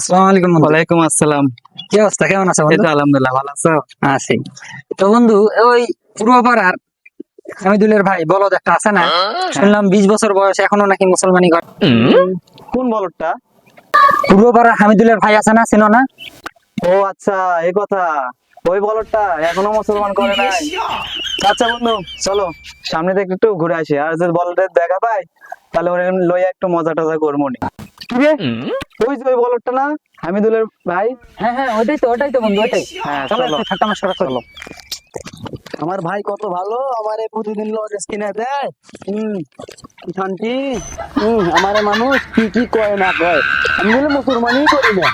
আসসালামু আলাইকুম বন্ধু। ওয়ালাইকুম আসসালাম। কি অবস্থা, কেমন আছো এই বন্ধু? তো আলহামদুলিল্লাহ, ভালো আছো? আছি। তো বন্ধু, ওই পূর্বপাড়ার হামিদুলের ভাই বলদ একটা আছে না, শুনলাম 20 বছর বয়স এখনো নাকি মুসলমানি করে। কোন বলদটা? পূর্বপাড়ার হামিদুলের ভাই আছে না, চিনো না? ও আচ্ছা, এই কথা। ওই বলদটা এখনো মুসলমান করে নাই। আচ্ছা বন্ধু, চলো সামনে থেকে একটু ঘুরে আসি, আর যদি বলদের দেখা পাই তাহলে ওরে লইয়া একটু মজা টজা করবো নি। কি রে, ওই যে ওই বলদটা না হামিদুলের ভাই? হ্যাঁ হ্যাঁ, ওটাই তো বন্ধু, ওটাই। হ্যাঁ চলো চলো একটু ঠাট্টা মশকরা করি। চলো। আমার ভাই কত ভালো, আমারে প্রতিদিন লজেস কিনে দেয়। কি শান্তি। আমারে মানুষ কি কি কয় না কয়, আমি বলে মুসলমানই করি না।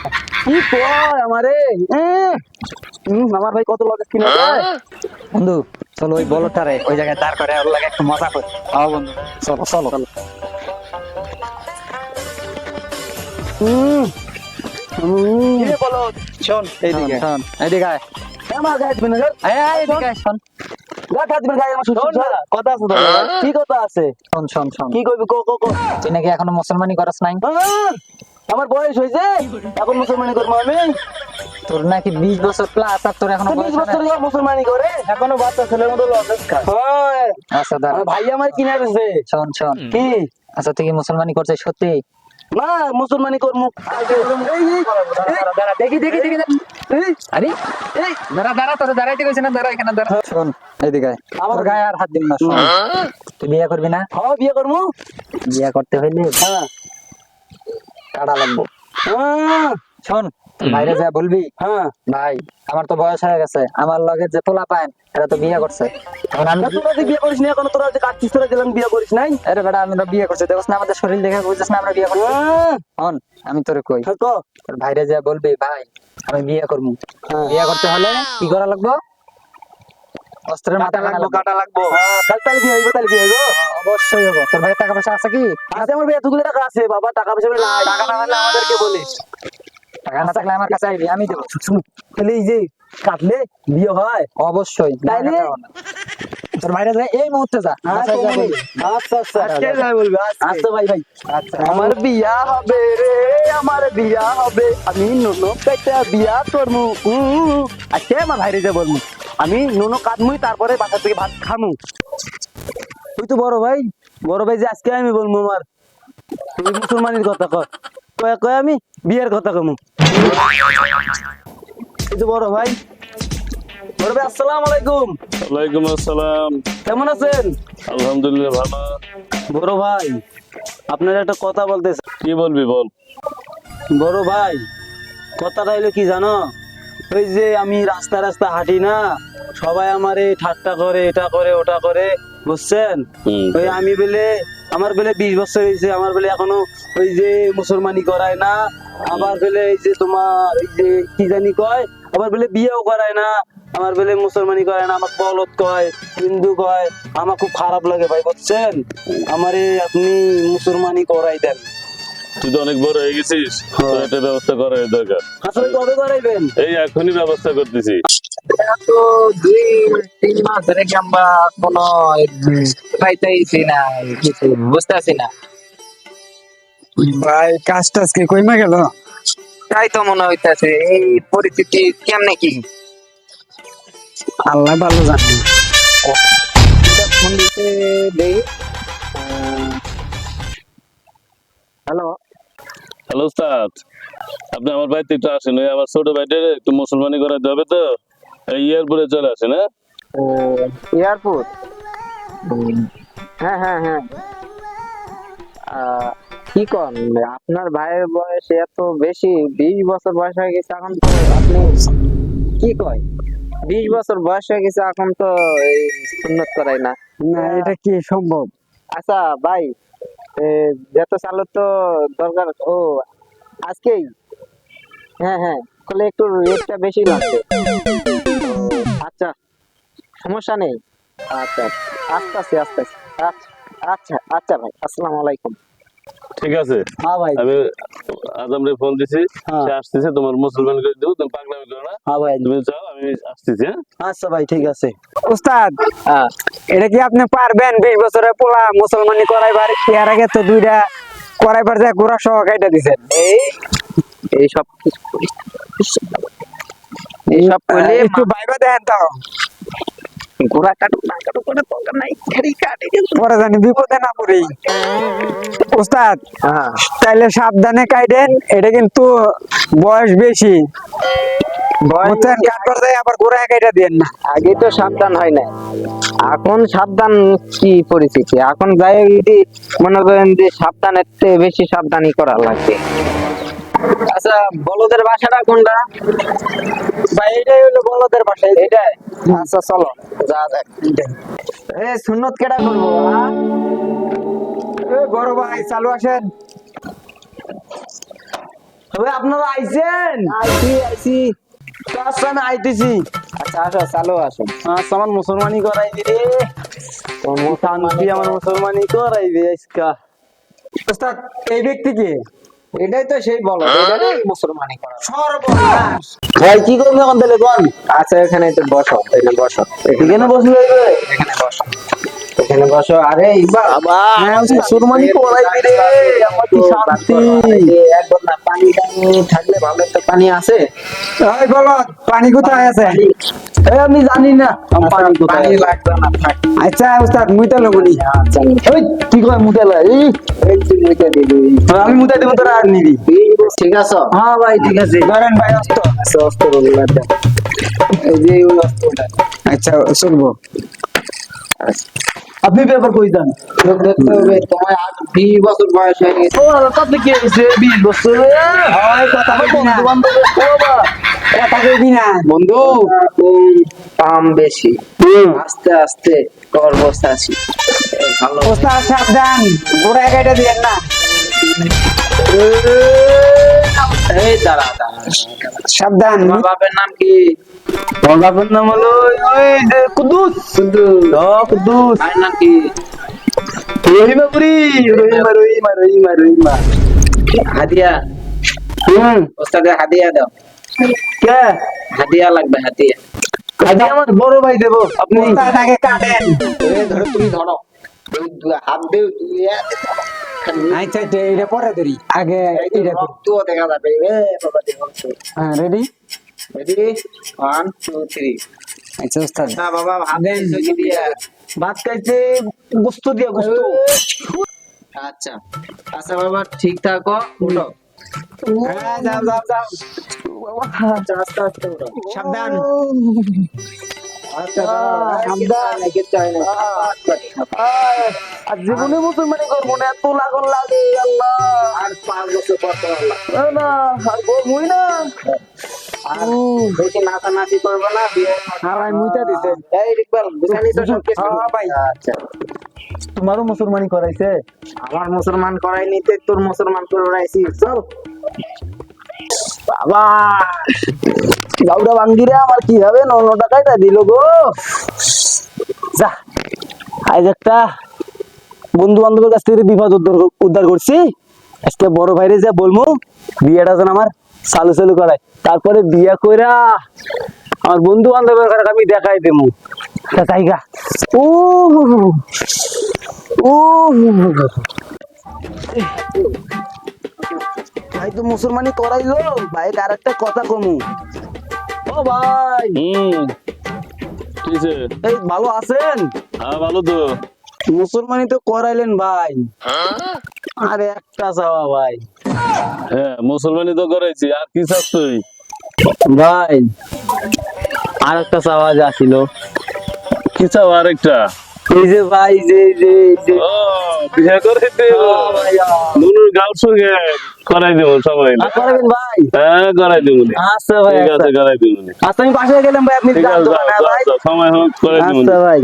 কি কয় আমারে, আমার ভাই কত লজেস কিনে দেয়। বন্ধু চলো ওই বলদটারে ওই জায়গায় দাঁড় করে ওর লাগে একটু মজা করি। হ্যাঁ বন্ধু, চলো চলো চলো। কি রে বলো, শোন এইদিকে। শোন, এদিকে আয়। আমার গায়ে দিবি না, আয়, আয়, এদিকে আয়, শোন গায়ে হাত দিবি না, গায়ে আমার শোন না, কথা আছে তো, কি কথা আছে, শোন শোন শোন। কি কইবি কো কো কো। তুই নাকি এখনো মুসলমানি করস নাই? আমার বয়স হয়েছে, এখন মুসলমানি করবো আমি? তোর নাকি 20 বছর প্লাস, আর তোর এখনো 20 বয়স হয় বছর নাই? ধরে মুসলমানি করে, এখনো বাচ্চা ছেলের মতো লজেস খায়। আচ্ছা দাঁড়া, আমার ভাই আমার কিনে দিছে। শোন শোন। কি? আচ্ছা তুই কি মুসলমানি করছিস সত্যি? না, মুসলমানি করবো। দেখি দেখি দেখি দেখি। আরে এই দাঁড়া দাঁড়া, তোর দাঁড়াইতে কইছে না, দাঁড়া এখানে দাঁড়া। শোন এইদিকে আয়। আমার গায়ে আর হাত দিন না। শোন, তুই বিয়ে করবি না? হ্যাঁ বিয়ে করবো। বিয়ে করতে হইলে হ্যাঁ কাড়া লাগবো। হ্যাঁ শোন, তোর বাইরে যা বলবি, হ্যাঁ। ভাই আমার তো বয়স হয়ে গেছে, আমার লগে যে পোলা পায় এরা তো বিয়ে করছে, এখন আমি তোরা যে বিয়ে করিস না এখনো, তোরা যে কাটছিস, তোরা গেলাম বিয়ে করিস নাই। আরে বেটা আমি তো বিয়ে করছি, দেখছ না আমাদের শরীর দেখে বুঝছিস না আমরা বিয়ে করছি। শোন আমি তোরে কই, তোর ভাইরে যা বলবি, ভাই আমি বিয়ে করবো। বিয়ে করতে হলে কি করা লাগবো? অস্ত্রের মাথা লাগবো, কাটা লাগবো। তাহলে বিয়ে হইব, তাহলে বিয়ে হইব। অবশ্যই হবো। তোর ভাইয়ের টাকা পয়সা আছে কি? আছে, আমার ভাই এতগুলো টাকা আছে বাবা, টাকা পয়সা নাই। টাকা না হলে আমাদেরকে বলিস, টাকা না থাকলে আমার কাছে আইবি, আমি দেবো। তাহলে এই যে কাটলে বিয়ে হয় অবশ্যই। তাইলে? তোর ভাইরে যা এই মুহূর্তে যা। বাসায় যা বলবি। আচ্ছা আচ্ছা, আজকে যাই বলবি। আচ্ছা ভাই ভাই, আচ্ছা আমার বিয়া হবে রে, আমার বিয়া হবে, আমি নুনো পেটা বিয়া করবো। আজকে আমার ভাইরে যে বলবো, আমি নুনো কাটমুই, তারপরে বাসা থেকে ভাত খামু। তুই তো বড় ভাই, বড় ভাই যে আজকে আমি বলবো আমার, তুই মুসলমানের কথা কয় কয় কয় আমি বিয়ের কথা কমু। এই তো বড় ভাই, বড় ভাই আসসালামু আলাইকুম। ওয়ালাইকুম আসসালাম। কেমন আছেন? আলহামদুলিল্লাহ ভালো। বড় ভাই আপনার একটা কথা বলতে। কি বলবি বল। বড় ভাই কথাটা হলো কি জানো, ওই যে আমি রাস্তা রাস্তা হাঁটি না, সবাই আমারে ঠাট্টা করে, এটা করে ওটা করে, বুঝছেন? ওই আমি বলে, আমার বলে 20 বছর হয়েছে, আমার বলে এখনো ওই যে মুসলমানি করায় না, আবার বলে এই যে তোমার এই যে কি জানি কয়, আবার বলে বিয়েও করায় না, আমার বলে মুসলমানি করে না, আমাকে বলদ কয়, হিন্দু কয়। আমার খুব খারাপ লাগে ভাই, বুঝছেন? আমারে আপনি মুসলমানি করাই দেন। তুই তো অনেক বড় হয়ে গেছিস, তোর একটা ব্যবস্থা করার দরকার। আসলে কবে করাইবেন? এই এখনই ব্যবস্থা করতেছি। তো 2-3 মাস ধরে কি আমরা কোনো পাইতেছি না, কিছু বুঝতেছি না। ভাই কাজ টাজ কি কইমা গেল? তাই তো মনে হইতাছে, এই পরিস্থিতি কেমনে কি। আল্লাহ ভালো জানে। ফোন দিতে দেই। হ্যালো, হ্যালো উস্তাদ, আপনি আমার বাড়িতে একটু আসেন, ওই আমার ছোট ভাইটার একটু মুসলমানি করাতে হবে তো, এই এয়ারপোর্টে চলে আসেন। হ্যাঁ এয়ারপোর্ট? হ্যাঁ হ্যাঁ হ্যাঁ। কি কন, আপনার ভাইয়ের বয়স এত বেশি, 20 বছর বয়স হয়ে গেছে এখন তো, আপনি কি কয় 20 বছর বয়স হয়ে গেছে এখন তো এই সুন্নত করাই না। না এটা কি সম্ভব? আচ্ছা ভাই, যত চালু তো দরকার। ও আজকেই? হ্যাঁ হ্যাঁ, তাহলে একটু রেটটা বেশি লাগবে। আচ্ছা সমস্যা নেই। আচ্ছা আস্তে আস্তে আস্তে আস্তে। আচ্ছা আচ্ছা আচ্ছা ভাই, আসসালামু আলাইকুম। ঠিক আছে, হ্যাঁ ভাই। আমি আজমরে ফোন দিছি, হ্যাঁ। সে আসতেছে, তোমার মুসলমান করে দেবো, তুমি পাগলামি করো না। হ্যাঁ ভাই। তুমি যাও, আমি আসতেছি। হ্যাঁ আচ্ছা ভাই ঠিক আছে। উস্তাদ হ্যাঁ এটা কি আপনি পারবেন 20 বছরের পোলা মুসলমানি করাইবার? এর আগে তো 2টা করাইবার যায় গোড়া সহ কাইটা দিছেন। এই এইসব কিছু করিস না। এইসব করলে একটু ভাইবা দেন তো, ঘোড়া কাটুক না কাটুক করে দরকার নাই, খালি কাটে কিন্তু। পরে জানি বিপদে না পড়ি। ওস্তাদ হ্যাঁ তাইলে সাবধানে কাইডেন, এটা কিন্তু বয়স বেশি, বুঝছেন? কাটবার যায় আবার ঘোড়া কাইটা দেন না। আগে তো সাবধান হয় না, এখন সাবধান কি পরিস্থিতি, এখন যাই যদি মনে করেন যে সাবধানের চেয়ে বেশি সাবধানী করা লাগবে। আচ্ছা বলদের বাসাটা কোনটা? ভাই এটাই হলো বলদের বাসা, এটাই। আচ্ছা চলো যা যাক। এ সুন্নত কেডা করবো? হ্যাঁ? বড় ভাই চালু আসেন। তবে আপনারা আইছেন? আইছি। আচ্ছা আমি আইতেছি। আচ্ছা আসো, চালু আসো। আচ্ছা আমার মুসলমানি করাইবি রে, শান্তি আমার মুসলমানি করাইবি আজকা। ওস্তাদ এই ব্যক্তি কি? এটাই তো সেই বলো, এটাই মুসলমানি করা। সর্বনাশ। ভাই কি করবি এখন তাহলে কোন? আচ্ছা এখানে তো বসো, এখানে বসো, এখানে বসে যাইবে? এখানে বসো, এখানে বসো। আরে ইকবাল, হ্যাঁ মুসলমানি করাইবি রে, আমার কি শান্তি। একদম না, পানি টানি থাকলে ভালো, একটা পানি আছে? ওই বলদ পানি কোথায় আছে? এই আমি জানি না আমার পানি কোথায় পানি আছে। লাগবে না, থাক। আচ্ছা ওস্তাদ মুই তো লগুনি। আচ্ছা ওই কি কয় মুতেলা এই এই তুই মুইটা দিবি। আমি মুতাই দেব তোরা আর নিবি। ঠিক আছে? হ্যাঁ ভাই ঠিক আছে। ধরেন ভাই অস্ত্র। আচ্ছা অস্ত্র গুলো দেখ। এই যে ওই অস্ত্রটা আচ্ছা চলবো। আপনি ব্যাপার কই যান? লোক দেখতে হবে, তোমার 20 বছর বয়স হয়ে গেছে। ও তাতে কি হইছে 20 বছর? ওই কথা বলবি না, বন্ধু বান্ধব বাবা কথা কইবি না। বন্ধু কম পাম বেশি, আস্তে আস্তে করব চাষি। ভালো ওস্তাদ সাবধান, ঘোড়া কাইটা দিয়েন না। এই দাঁড়া দাঁড়া, সাবধান। তোমার বাপের নাম কি? তোমার বাবার নাম হলো ওই যে কুদ্দুস। কুদ্দুস। কুদ্দুস ভাইয়ের নাম কি? রহিমাপুরি। রহিমা হাদিয়া। ওস্তাদের হাদিয়া দাও, কে হাদিয়া লাগবে, হাদিয়া। আজ আমার বড় ভাই দেবো আপনি। ওস্তাদ আগে কাটেন। ধরো, তুমি ধরো, এই হাত দিয়ে তুমি আচ্ছা আচ্ছা এটা পরে ধরি, আগে এটা ধরি। রক্ত দেখা যাবে। বাবা রক্ত। হ্যাঁ রেডি। রেডি, 1 2 3। আচ্ছা ওস্তাদ না বাবা, হাত দিয়ে দিয়া। ভাত খাইছে গোস্ত দিয়া গোস্ত। আচ্ছা আচ্ছা বাবা, ঠিক থাকো, উঠো। হ্যাঁ, যাও যাও যাও। আচ্ছা, আস্তে আস্তে উঠো। সাবধান। আচ্ছা সাবধান, কিচ্ছু হয় না। আর জীবনে মুসলমানি করবো না, এত লাগন লাগে আল্লাহ। আর 5 বছর পর তো আল্লাহ। না আর করবোই না। আর বেশি নাচানাচি করবো না, বিয়ে আর ভাই মুইতা দিছে। এই ইকবাল, গুছানি তো সব কিছু। হ্যাঁ ভাই। আচ্ছা, তোমারও মুসলমানি করাইছে? আমার মুসলমান করাই নিতে তোর মুসলমান করে উড়াইছি, চল। বাবা গাউরা ভাঙ্গিরে আমার কি হবে, 9 টাকাটা দিল গো। যা আজ একটা বন্ধু বান্ধবের কাছ থেকে বিপদ উদ্ধার করছি। আজকে বড় ভাইরে যা বলবো বিয়েটা যেন আমার চালু চালু করায়, তারপরে বিয়ে কইরা আমার বন্ধু বান্ধবের ঘরে আমি দেখাই দেবো জায়গা। ও ও ভাই তো মুসলমানি করাইলো, ভাই আর একটা কথা কমু। ও ভাই কিছে? এই ভালো আছেন? হ্যাঁ ভালো তো। মুসলমানি তো করাইলেন ভাই, আর একটা চাওয়া ভাই। হ্যাঁ মুসলমানি তো করাইছি, আর কি চাস তুই? ভাই আর একটা চাওয়া যা ছিল। কি চাও আরেকটা? এই যে ভাই যে ও বিয়ে করে দেব, নুনুর গার্লফ্রেন্ড করাই দেবো সবাই। করাবেন ভাই? হ্যাঁ করাই দেবো। আচ্ছা ভাই, ঠিক আছে করাই দেবো। আচ্ছা আমি পাশে গেলাম ভাই, আপনি ঠিক যান আছে দোকানে, যাও, ভাই। যাও, সময় হোক করাই দেবো। আচ্ছা ভাই।